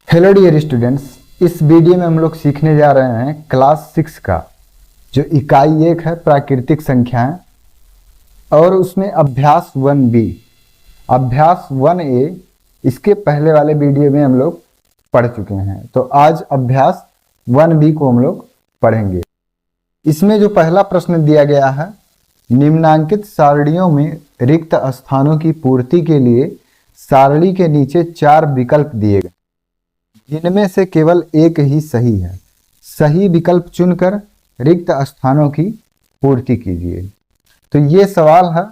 Hello dear students, इस video में हम लोग सीखने जा रहे हैं क्लास 6 का जो इकाई 1 है प्राकृतिक संख्याएं, और उसमें अभ्यास 1B, अभ्यास 1A इसके पहले वाले वीडियो में हम लोग पढ़ चुके हैं। तो आज अभ्यास 1B को हम लोग पढ़ेंगे। इसमें जो पहला प्रश्न दिया गया है, निम्नांकित सारणियों में रिक्त स्थानों की पूर्ति के लिए सारणी के नीचे 4 विकल्प दिए गए, जिनमें से केवल एक ही सही है। सही विकल्प चुनकर रिक्त स्थानों की पूर्ति कीजिए। तो ये सवाल है।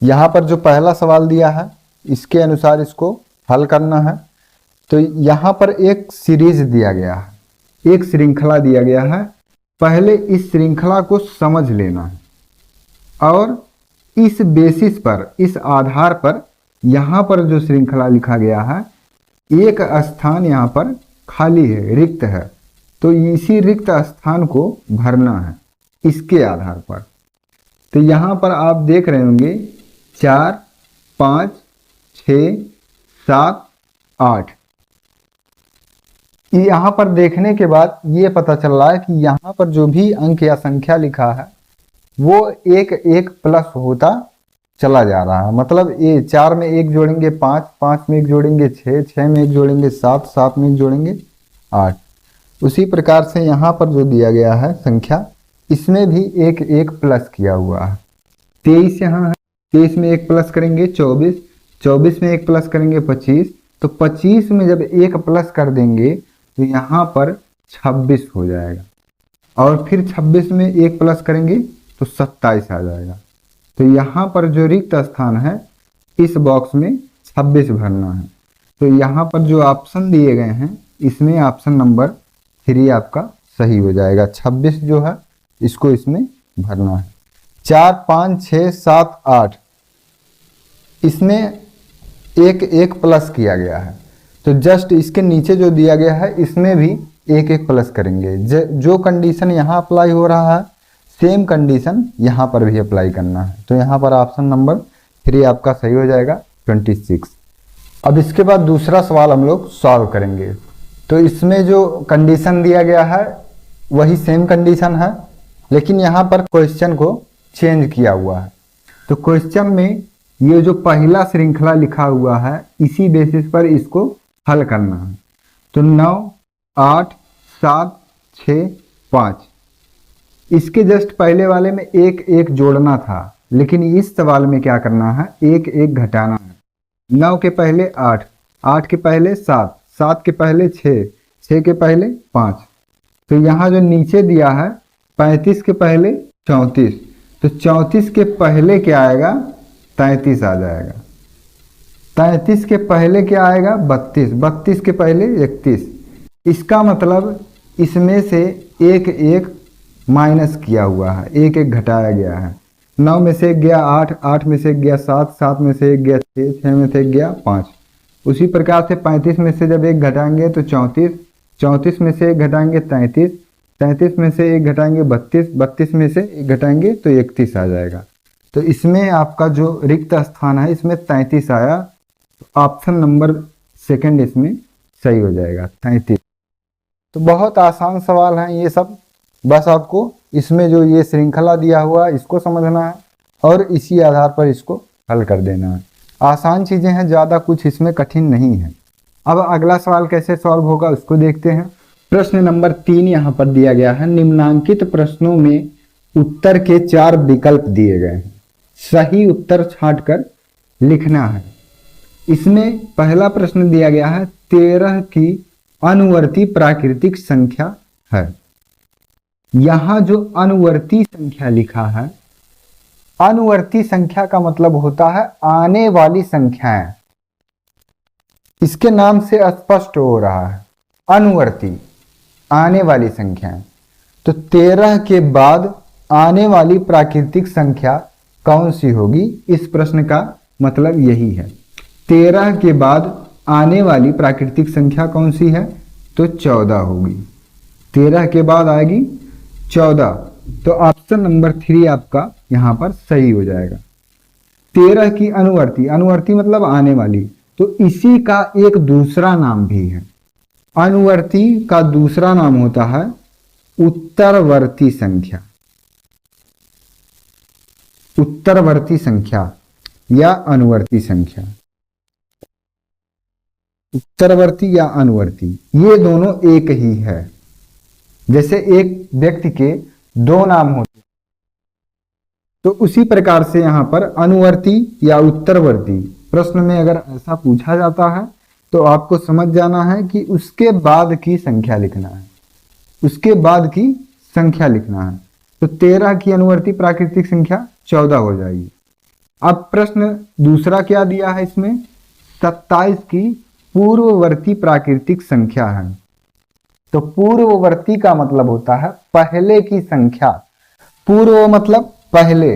यहाँ पर जो पहला सवाल दिया है इसके अनुसार इसको हल करना है। तो यहाँ पर एक सीरीज दिया गया है, एक श्रृंखला दिया गया है। पहले इस श्रृंखला को समझ लेना है और इस बेसिस पर, इस आधार पर यहाँ पर जो श्रृंखला लिखा गया है, एक स्थान यहाँ पर खाली है, रिक्त है, तो इसी रिक्त स्थान को भरना है इसके आधार पर। तो यहाँ पर आप देख रहे होंगे 4, 5, 6, 7, 8। यहाँ पर देखने के बाद ये पता चल रहा है कि यहाँ पर जो भी अंक या संख्या लिखा है वो एक एक प्लस होता चला जा रहा है। मतलब ये 4 में 1 जोड़ेंगे 5, 5 में 1 जोड़ेंगे 6, 6 में 1 जोड़ेंगे 7, 7 में 1 जोड़ेंगे 8। उसी प्रकार से यहाँ पर जो दिया गया है संख्या, इसमें भी एक एक प्लस किया हुआ है। 23 यहाँ है, 23 में 1 प्लस करेंगे 24, 24 में 1 प्लस करेंगे 25। तो 25 में जब 1 प्लस कर देंगे तो यहाँ पर 26 हो जाएगा, और फिर 26 में 1 प्लस करेंगे तो 27 आ जाएगा। तो यहाँ पर जो रिक्त स्थान है इस बॉक्स में 26 भरना है। तो यहाँ पर जो ऑप्शन दिए गए हैं इसमें ऑप्शन नंबर 3 आपका सही हो जाएगा। 26 जो है इसको इसमें भरना है। 4, 5, 6, 7, 8 इसमें एक एक प्लस किया गया है। तो जस्ट इसके नीचे जो दिया गया है इसमें भी एक एक प्लस करेंगे। जो कंडीशन यहाँ अप्लाई हो रहा है सेम कंडीशन यहाँ पर भी अप्लाई करना है। तो यहाँ पर ऑप्शन नंबर 3 आपका सही हो जाएगा, 26। अब इसके बाद दूसरा सवाल हम लोग सॉल्व करेंगे। तो इसमें जो कंडीशन दिया गया है वही सेम कंडीशन है, लेकिन यहाँ पर क्वेश्चन को चेंज किया हुआ है। तो क्वेश्चन में ये जो पहला श्रृंखला लिखा हुआ है इसी बेसिस पर इसको हल करना है। तो 9, 8, 7, 6, 5 इसके जस्ट पहले वाले में एक एक जोड़ना था, लेकिन इस सवाल में क्या करना है, एक एक घटाना है। 9 के पहले 8, 8 के पहले 7, 7 के पहले 6, 6 के पहले 5। तो यहाँ जो नीचे दिया है 35 के पहले 34, तो 34 के पहले क्या आएगा, 33 आ जाएगा। 33 के पहले क्या आएगा, 32, 32 के पहले 31। इसका मतलब इसमें से एक एक माइनस किया हुआ है, एक एक घटाया गया है। 9 में से 1 गया 8, 8 में से 1 गया 7, 7 में से 1 गया 6, 6 में से 1 गया 5। उसी प्रकार से 35 में से जब 1 घटाएंगे तो 34, 34 में से 1 घटाएंगे 33, 33 में से 1 घटाएंगे 32, 32 में से 1 घटाएंगे तो 31 आ जाएगा। तो इसमें आपका जो रिक्त स्थान है इसमें 33 आया। तो ऑप्शन नंबर 2 इसमें सही हो जाएगा, 33। तो बहुत आसान सवाल है ये सब। बस आपको इसमें जो ये श्रृंखला दिया हुआ है इसको समझना है और इसी आधार पर इसको हल कर देना है। आसान चीज़ें हैं, ज़्यादा कुछ इसमें कठिन नहीं है। अब अगला सवाल कैसे सॉल्व होगा उसको देखते हैं। प्रश्न नंबर 3 यहाँ पर दिया गया है। निम्नांकित प्रश्नों में उत्तर के 4 विकल्प दिए गए हैं, सही उत्तर छांटकर लिखना है। इसमें पहला प्रश्न दिया गया है 13 की अनुवर्ती प्राकृतिक संख्या है। यहाँ जो अनुवर्ती संख्या लिखा है, अनुवर्ती संख्या का मतलब होता है आने वाली संख्याएं। इसके नाम से स्पष्ट हो रहा है, अनुवर्ती, आने वाली संख्याएं। तो 13 के बाद आने वाली प्राकृतिक संख्या कौन सी होगी, इस प्रश्न का मतलब यही है। 13 के बाद आने वाली प्राकृतिक संख्या कौन सी है, तो 14 होगी। 13 के बाद आएगी 14। तो ऑप्शन नंबर 3 आपका यहाँ पर सही हो जाएगा। 13 की अनुवर्ती, अनुवर्ती मतलब आने वाली, तो इसी का एक दूसरा नाम भी है। अनुवर्ती का दूसरा नाम होता है उत्तरवर्ती संख्या। उत्तरवर्ती संख्या या अनुवर्ती संख्या। उत्तरवर्ती या अनुवर्ती ये दोनों एक ही है। जैसे एक व्यक्ति के दो नाम होते तो उसी प्रकार से यहां पर अनुवर्ती या उत्तरवर्ती प्रश्न में अगर ऐसा पूछा जाता है तो आपको समझ जाना है कि उसके बाद की संख्या लिखना है। उसके बाद की संख्या लिखना है। तो 13 की अनुवर्ती प्राकृतिक संख्या 14 हो जाएगी। अब प्रश्न दूसरा क्या दिया है इसमें, 27 की पूर्ववर्ती प्राकृतिक संख्या है। तो पूर्ववर्ती का मतलब होता है पहले की संख्या। पूर्व मतलब पहले,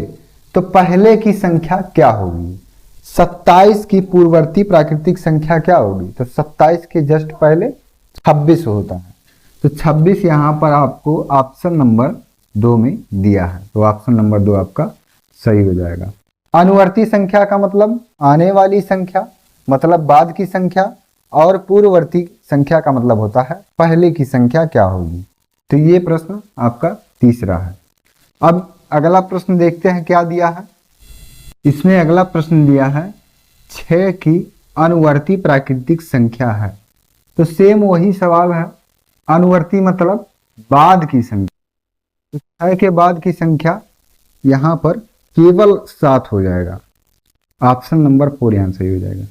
तो पहले की संख्या क्या होगी? 27 की पूर्ववर्ती प्राकृतिक संख्या क्या होगी? तो 27 के जस्ट पहले 26 होता है। तो 26 यहां पर आपको ऑप्शन नंबर 2 में दिया है। तो ऑप्शन नंबर 2 आपका सही हो जाएगा। अनुवर्ती संख्या का मतलब आने वाली संख्या, मतलब बाद की संख्या, और पूर्ववर्ती संख्या का मतलब होता है पहले की संख्या क्या होगी। तो ये प्रश्न आपका तीसरा है। अब अगला प्रश्न देखते हैं क्या दिया है। इसमें अगला प्रश्न दिया है 6 की अनुवर्ती प्राकृतिक संख्या है। तो सेम वही सवाल है। अनुवर्ती मतलब बाद की संख्या। तो 6 के बाद की संख्या यहां पर केवल 7 हो जाएगा। ऑप्शन नंबर 4 यहां सही हो जाएगा।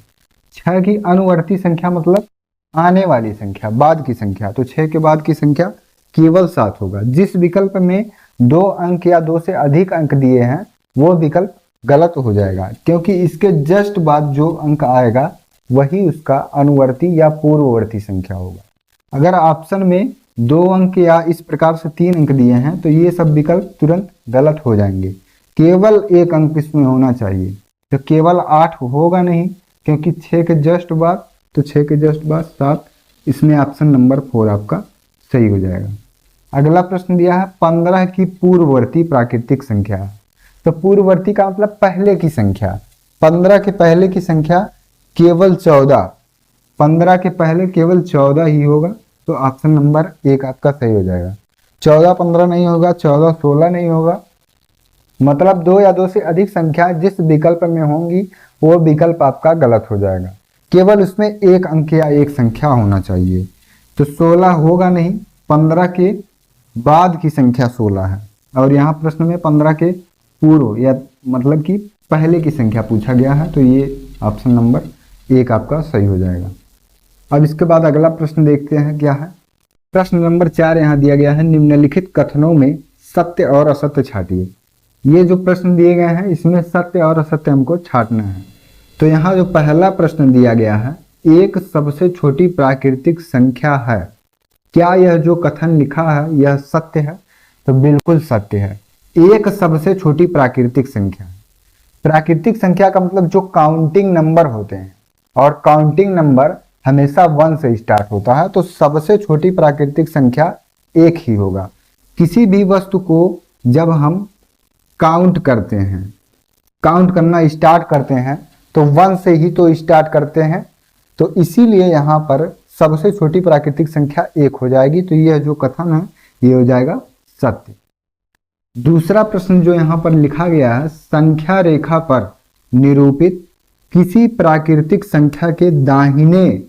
6 की अनुवर्ती संख्या मतलब आने वाली संख्या, बाद की संख्या। तो 6 के बाद की संख्या केवल 7 होगा। जिस विकल्प में 2 अंक या 2 से अधिक अंक दिए हैं वो विकल्प गलत हो जाएगा, क्योंकि इसके जस्ट बाद जो अंक आएगा वही उसका अनुवर्ती या पूर्ववर्ती संख्या होगा। अगर ऑप्शन में 2 अंक या इस प्रकार से 3 अंक दिए हैं तो ये सब विकल्प तुरंत गलत हो जाएंगे। केवल 1 अंक इसमें होना चाहिए। तो केवल 8 होगा नहीं, क्योंकि 6 के जस्ट बाद, तो 6 के जस्ट बाद 7, इसमें ऑप्शन नंबर 4 आपका सही हो जाएगा। अगला प्रश्न दिया है 15 की पूर्ववर्ती प्राकृतिक संख्या। तो पूर्ववर्ती का मतलब पहले की संख्या। 15 के पहले की संख्या केवल 14। 15 के पहले केवल 14 ही होगा। तो ऑप्शन नंबर 1 आपका सही हो जाएगा। 14 15 नहीं होगा, 14 16 नहीं होगा। मतलब 2 या 2 से अधिक संख्या जिस विकल्प में होंगी वो विकल्प आपका गलत हो जाएगा। केवल उसमें 1 अंक या 1 संख्या होना चाहिए। तो 16 होगा नहीं, 15 के बाद की संख्या 16 है। और यहाँ प्रश्न में 15 के पूर्व या मतलब कि पहले की संख्या पूछा गया है। तो ये ऑप्शन नंबर 1 आपका सही हो जाएगा। अब इसके बाद अगला प्रश्न देखते हैं क्या है। प्रश्न नंबर 4 यहाँ दिया गया है, निम्नलिखित कथनों में सत्य और असत्य छांटिए। ये जो प्रश्न दिए गए हैं इसमें सत्य और असत्य हमको छांटना है। तो यहाँ जो पहला प्रश्न दिया गया है, एक सबसे छोटी प्राकृतिक संख्या है, क्या यह जो कथन लिखा है यह सत्य है? तो बिल्कुल सत्य है। एक सबसे छोटी प्राकृतिक संख्या। प्राकृतिक संख्या का मतलब जो काउंटिंग नंबर होते हैं, और काउंटिंग नंबर हमेशा 1 से स्टार्ट होता है। तो सबसे छोटी प्राकृतिक संख्या 1 ही होगा। किसी भी वस्तु को जब हम काउंट करते हैं, काउंट करना स्टार्ट करते हैं तो 1 से ही तो स्टार्ट करते हैं। तो इसीलिए यहाँ पर सबसे छोटी प्राकृतिक संख्या 1 हो जाएगी। तो यह जो कथन है ये हो जाएगा सत्य। दूसरा प्रश्न जो यहाँ पर लिखा गया है, संख्या रेखा पर निरूपित किसी प्राकृतिक संख्या के दाहिने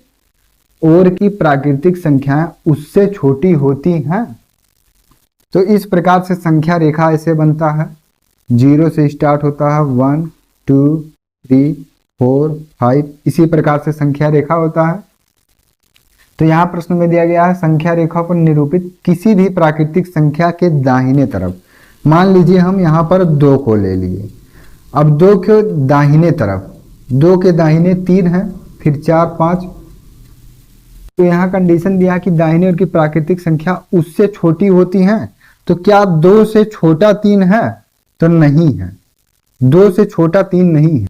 ओर की प्राकृतिक संख्याएं उससे छोटी होती हैं। तो इस प्रकार से संख्या रेखा ऐसे बनता है, 0 से स्टार्ट होता है, 1 2 3 4 5, इसी प्रकार से संख्या रेखा होता है। तो यहाँ प्रश्न में दिया गया है संख्या रेखा पर निरूपित किसी भी प्राकृतिक संख्या के दाहिने तरफ। मान लीजिए हम यहाँ पर 2 को ले लिए। अब 2 के दाहिने तरफ, 2 के दाहिने 3 है, फिर 4 5। तो यहाँ कंडीशन दिया कि दाहिने ओर की प्राकृतिक संख्या उससे छोटी होती है। तो क्या 2 से छोटा 3 है? तो नहीं है, 2 से छोटा 3 नहीं है।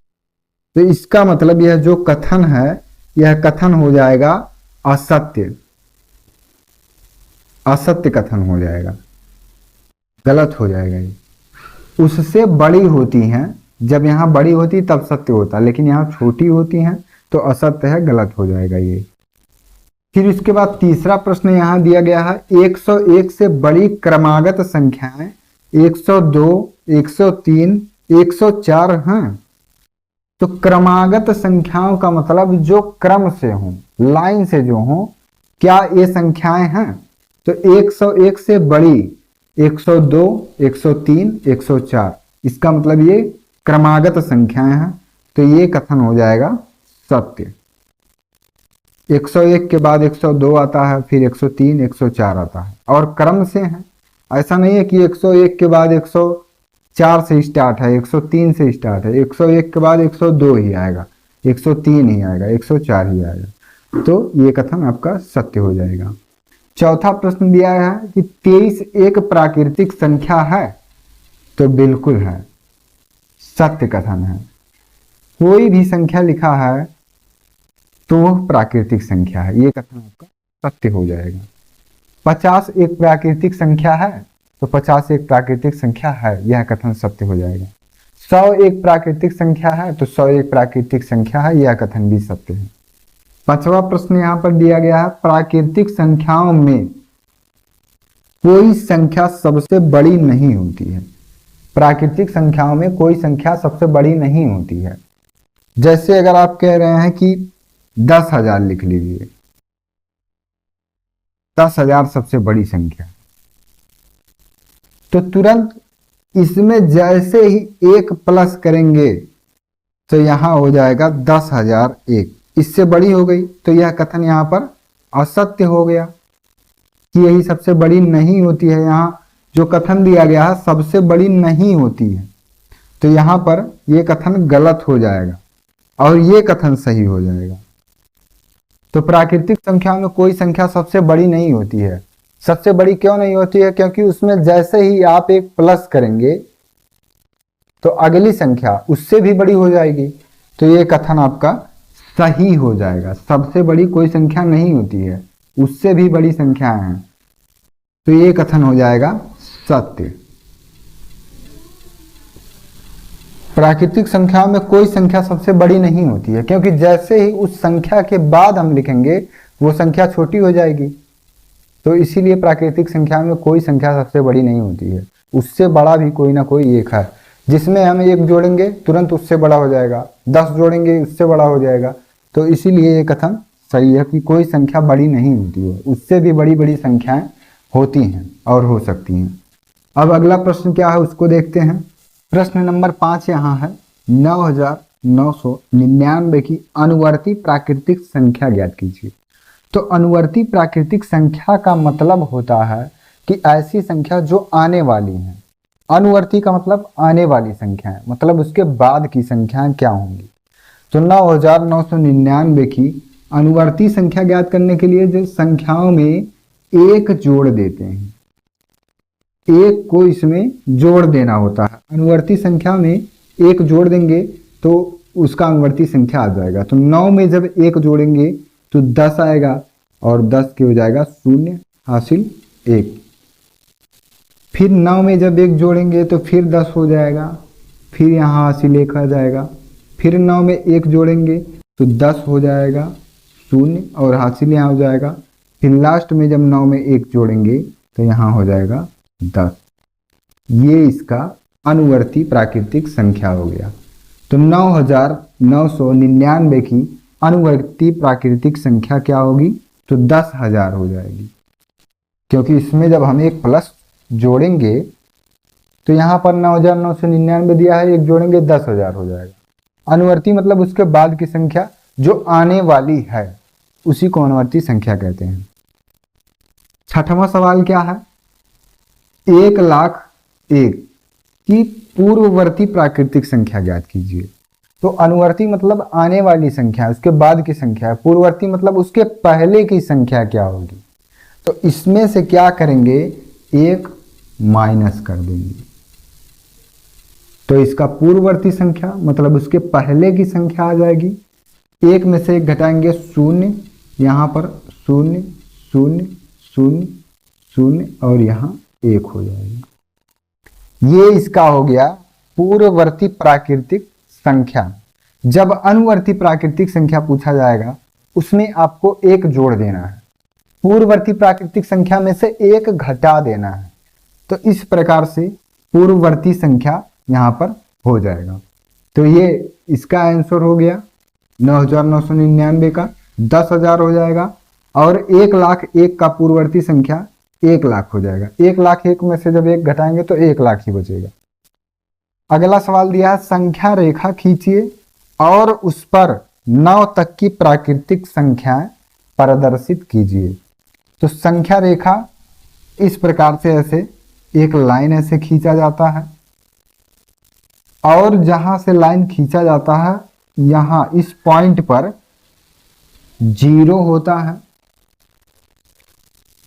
तो इसका मतलब यह जो कथन है यह कथन हो जाएगा असत्य। असत्य कथन हो जाएगा, गलत हो जाएगा। ये उससे बड़ी होती हैं, जब यहाँ बड़ी होती तब सत्य होता, लेकिन यहाँ छोटी होती हैं तो असत्य है, गलत हो जाएगा ये। फिर इसके बाद तीसरा प्रश्न यहाँ दिया गया है 101 से बड़ी क्रमागत संख्याएं 102, 103, 104 हैं। तो क्रमागत संख्याओं का मतलब जो क्रम से हों, लाइन से जो हों, क्या ये संख्याएं हैं? तो 101 से बड़ी 102, 103, 104, इसका मतलब ये क्रमागत संख्याएं हैं। तो ये कथन हो जाएगा सत्य। 101 के बाद 102 आता है, फिर 103, 104 आता है और क्रम से है। ऐसा नहीं है कि 101 के बाद 104 से स्टार्ट है, 103 से स्टार्ट है, 101 के बाद 102 ही आएगा, 103 ही आएगा, 104 ही आएगा। तो ये कथन आपका सत्य हो जाएगा। चौथा प्रश्न दिया है कि 23 एक प्राकृतिक संख्या है। तो बिल्कुल है, सत्य कथन है। कोई भी संख्या लिखा है तो वह प्राकृतिक संख्या है, ये कथन आपका सत्य हो जाएगा। 50 एक प्राकृतिक संख्या है, तो 50 एक प्राकृतिक संख्या है, यह कथन सत्य हो जाएगा। 100 एक प्राकृतिक संख्या है, तो 100 एक प्राकृतिक संख्या है, यह कथन भी सत्य है। पांचवा प्रश्न यहाँ पर दिया गया है प्राकृतिक संख्याओं में कोई संख्या सबसे बड़ी नहीं होती है। प्राकृतिक संख्याओं में कोई संख्या सबसे बड़ी नहीं होती है। जैसे अगर आप कह रहे हैं कि 10,000 लिख लीजिए, 10,000 सबसे बड़ी संख्या, तो तुरंत इसमें जैसे ही एक प्लस करेंगे तो यहां हो जाएगा 10,001, इससे बड़ी हो गई। तो यह कथन यहां पर असत्य हो गया कि यही सबसे बड़ी नहीं होती है। यहां जो कथन दिया गया है सबसे बड़ी नहीं होती है, तो यहां पर यह कथन गलत हो जाएगा और ये कथन सही हो जाएगा। तो प्राकृतिक संख्या में कोई संख्या सबसे बड़ी नहीं होती है। सबसे बड़ी क्यों नहीं होती है? क्योंकि उसमें जैसे ही आप एक प्लस करेंगे तो अगली संख्या उससे भी बड़ी हो जाएगी। तो ये कथन आपका सही हो जाएगा। सबसे बड़ी कोई संख्या नहीं होती है, उससे भी बड़ी संख्या है, तो ये कथन हो जाएगा सत्य। प्राकृतिक संख्या में कोई संख्या सबसे बड़ी नहीं होती है, क्योंकि जैसे ही उस संख्या के बाद हम लिखेंगे वो संख्या छोटी हो जाएगी। तो इसीलिए प्राकृतिक संख्या में कोई संख्या सबसे बड़ी नहीं होती है, उससे बड़ा भी कोई ना कोई एक है। जिसमें हम एक जोड़ेंगे तुरंत उससे बड़ा हो जाएगा, 10 जोड़ेंगे उससे बड़ा हो जाएगा। तो इसीलिए ये कथन सही है कि कोई संख्या बड़ी नहीं होती है, उससे भी बड़ी बड़ी संख्याएं होती हैं और हो सकती हैं। अब अगला प्रश्न क्या है उसको देखते हैं। प्रश्न नंबर 5 यहाँ है 9,999 की अनुवर्ती प्राकृतिक संख्या ज्ञात कीजिए। तो अनुवर्ती प्राकृतिक संख्या का मतलब होता है कि ऐसी संख्या जो आने वाली है। अनुवर्ती का मतलब आने वाली संख्या है, मतलब उसके बाद की संख्याएं क्या होंगी। तो 9,999 की अनुवर्ती संख्या ज्ञात करने के लिए जो संख्याओं में एक जोड़ देते हैं, एक को इसमें जोड़ देना होता है। अनुवर्ती संख्या में एक जोड़ देंगे तो उसका अनुवर्ती संख्या आ जाएगा। तो 9 में जब एक जोड़ेंगे तो 10 आएगा और 10 के हो जाएगा 0 हासिल 1। फिर 9 में जब एक जोड़ेंगे तो फिर 10 हो जाएगा, फिर यहाँ हासिल 1 आ जाएगा। फिर 9 में एक जोड़ेंगे तो 10 हो जाएगा 0 और हासिल यहाँ हो जाएगा। फिर लास्ट में जब 9 में एक जोड़ेंगे तो यहाँ हो जाएगा 10। ये इसका अनुवर्ती प्राकृतिक संख्या हो गया। तो 9,999 की अनुवर्ती प्राकृतिक संख्या क्या होगी? तो 10,000 हो जाएगी, क्योंकि इसमें जब हम एक प्लस जोड़ेंगे तो यहाँ पर 9,999 दिया है, एक जोड़ेंगे 10,000 हो जाएगा। अनुवर्ती मतलब उसके बाद की संख्या जो आने वाली है, उसी को अनुवर्ती संख्या कहते हैं। छठवां सवाल क्या है? 1,01,000 की पूर्ववर्ती प्राकृतिक संख्या ज्ञात कीजिए। तो अनुवर्ती मतलब आने वाली संख्या, उसके बाद की संख्या है। पूर्ववर्ती मतलब उसके पहले की संख्या क्या होगी। तो इसमें से क्या करेंगे? एक माइनस कर देंगे। तो इसका पूर्ववर्ती संख्या मतलब उसके पहले की संख्या आ जाएगी। एक में से एक घटाएंगे 0, यहाँ पर 0 0 0 0 और यहाँ 1 हो जाएगा। ये इसका हो गया पूर्ववर्ती प्राकृतिक संख्या। जब अनुवर्ती प्राकृतिक संख्या पूछा जाएगा उसमें आपको एक जोड़ देना है। पूर्ववर्ती प्राकृतिक संख्या में से एक घटा देना है। तो इस प्रकार से पूर्ववर्ती संख्या यहाँ पर हो जाएगा। तो ये इसका आंसर हो गया 9,999 का 10,000 हो जाएगा, और 1,01,000 का पूर्ववर्ती संख्या 1,00,000 हो जाएगा। 1,01,000 में से जब एक घटाएंगे तो 1,00,000 ही बचेगा। अगला सवाल दिया है, संख्या रेखा खींचिए और उस पर 9 तक की प्राकृतिक संख्याएं प्रदर्शित कीजिए। तो संख्या रेखा इस प्रकार से ऐसे एक लाइन ऐसे खींचा जाता है, और जहां से लाइन खींचा जाता है यहां इस पॉइंट पर 0 होता है,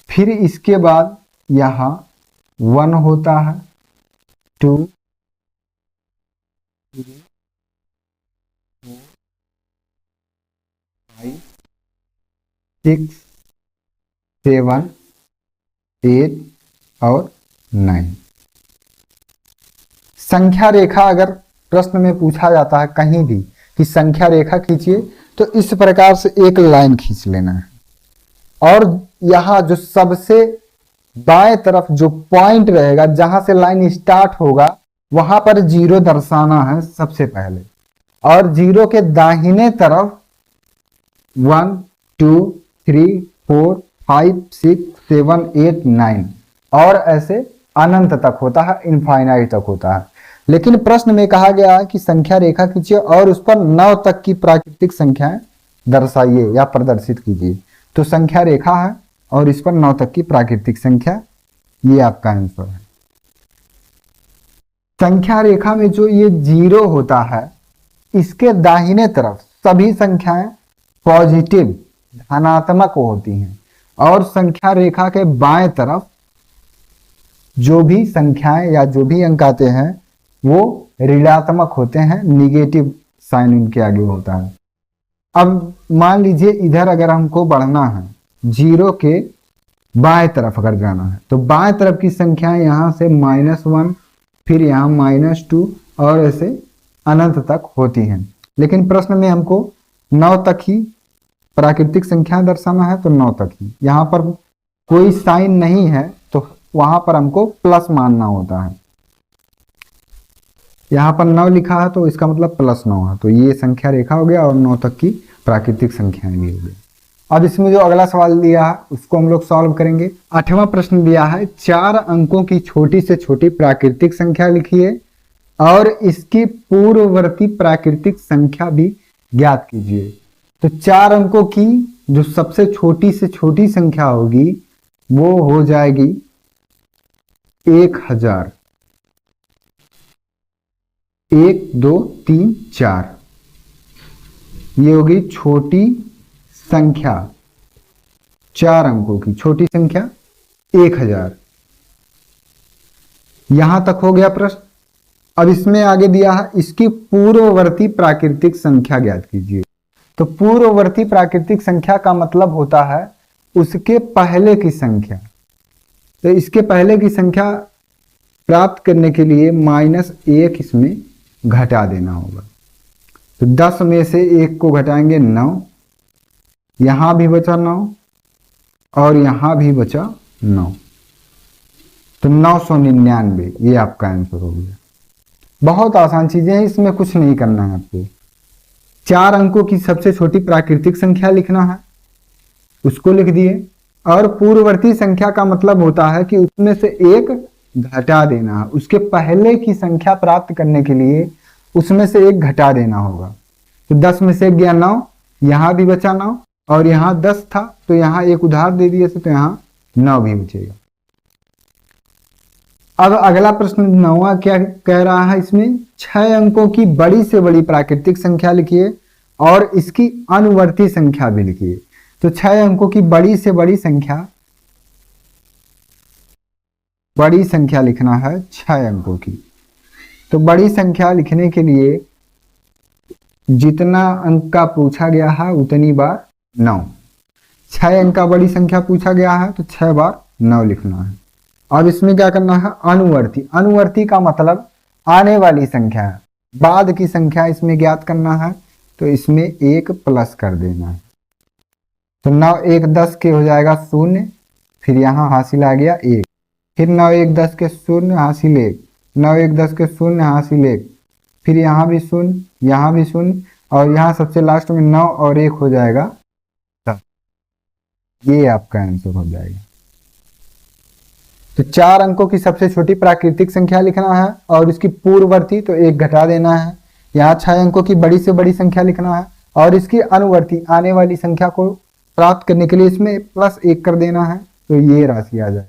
फिर इसके बाद यहां 1 होता है, 2, 3, 4, 5, 6, 7, 8 और 9। संख्या रेखा अगर प्रश्न में पूछा जाता है कहीं भी कि संख्या रेखा खींचिए, तो इस प्रकार से एक लाइन खींच लेना है, और यहां जो सबसे बाएं तरफ जो पॉइंट रहेगा जहां से लाइन स्टार्ट होगा वहां पर 0 दर्शाना है सबसे पहले, और 0 के दाहिने तरफ 1, 2, 3, 4, 5, 6, 7, 8, 9 और ऐसे अनंत तक होता है, इनफाइनाइट तक होता है। लेकिन प्रश्न में कहा गया है कि संख्या रेखा खींचिए और उस पर 9 तक की प्राकृतिक संख्याएं दर्शाइए या प्रदर्शित कीजिए। तो संख्या रेखा है और इस पर 9 तक की प्राकृतिक संख्या, ये आपका आंसर है। संख्या रेखा में जो ये 0 होता है इसके दाहिने तरफ सभी संख्याएं पॉजिटिव धनात्मक होती हैं, और संख्या रेखा के बाएं तरफ जो भी संख्याएं या जो भी अंक आते हैं वो ऋणात्मक होते हैं, निगेटिव साइन इनके आगे होता है। अब मान लीजिए इधर अगर हमको बढ़ना है 0 के बाएं तरफ अगर जाना है, तो बाएं तरफ की संख्याएं यहां से -1, फिर यहाँ -2 और ऐसे अनंत तक होती हैं। लेकिन प्रश्न में हमको 9 तक ही प्राकृतिक संख्या दर्शाना है, तो 9 तक ही। यहाँ पर कोई साइन नहीं है तो वहां पर हमको प्लस मानना होता है। यहाँ पर 9 लिखा है तो इसका मतलब +9 है, तो ये संख्या रेखा हो गया और 9 तक की प्राकृतिक संख्याएं भी हो गई। अब इसमें जो अगला सवाल दिया है उसको हम लोग सॉल्व करेंगे। 8वां प्रश्न दिया है, 4 अंकों की छोटी से छोटी प्राकृतिक संख्या लिखिए और इसकी पूर्ववर्ती प्राकृतिक संख्या भी ज्ञात कीजिए। तो 4 अंकों की जो सबसे छोटी से छोटी संख्या होगी वो हो जाएगी 1000। 1, 2, 3, 4 ये होगी छोटी संख्या, 4 अंकों की छोटी संख्या 1000। यहां तक हो गया प्रश्न। अब इसमें आगे दिया है इसकी पूर्ववर्ती प्राकृतिक संख्या ज्ञात कीजिए। तो पूर्ववर्ती प्राकृतिक संख्या का मतलब होता है उसके पहले की संख्या। तो इसके पहले की संख्या प्राप्त करने के लिए -1 इसमें घटा देना होगा। तो 10 में से 1 को घटाएंगे 9, यहां भी बचा 9 और यहां भी बचा 9, तो 999 ये आपका आंसर हो गया। बहुत आसान चीजें हैं, इसमें कुछ नहीं करना है आपको। 4 अंकों की सबसे छोटी प्राकृतिक संख्या लिखना है, उसको लिख दिए, और पूर्ववर्ती संख्या का मतलब होता है कि उसमें से 1 घटा देना है। उसके पहले की संख्या प्राप्त करने के लिए उसमें से 1 घटा देना होगा। तो 10 में से 1 गया 9, यहां भी बचा 9 और यहां 10 था तो यहां 1 उधार दे दिए तो यहां 9 भी बचेगा। अब अगला प्रश्न 9वां क्या कह रहा है, इसमें 6 अंकों की बड़ी से बड़ी प्राकृतिक संख्या लिखिए और इसकी अनुवर्ती संख्या भी लिखिए। तो 6 अंकों की बड़ी से बड़ी संख्या लिखना है 6 अंकों की। तो बड़ी संख्या लिखने के लिए जितना अंक का पूछा गया है उतनी बार 9। 6 अंक का बड़ी संख्या पूछा गया है तो 6 बार 9 लिखना है। अब इसमें क्या करना है, अनुवर्ती। अनुवर्ती का मतलब आने वाली संख्या है, बाद की संख्या इसमें ज्ञात करना है, तो इसमें 1 प्लस कर देना है। तो 9 1 10 के हो जाएगा 0, फिर यहाँ हासिल आ गया 1, फिर 9 1 10 के 0 हासिल 1, 9 1 10 के 0 हासिल 1, फिर यहाँ भी 0, यहाँ भी 0, और यहाँ सबसे लास्ट में 9 और 1 हो जाएगा 10। ये आपका आंसर हो जाएगा। तो 4 अंकों की सबसे छोटी प्राकृतिक संख्या लिखना है और इसकी पूर्ववर्ती तो 1 घटा देना है। यहाँ 6 अंकों की बड़ी से बड़ी संख्या लिखना है और इसकी अनुवर्ती आने वाली संख्या को प्राप्त करने के लिए इसमें +1 कर देना है, तो ये राशि आ जाए।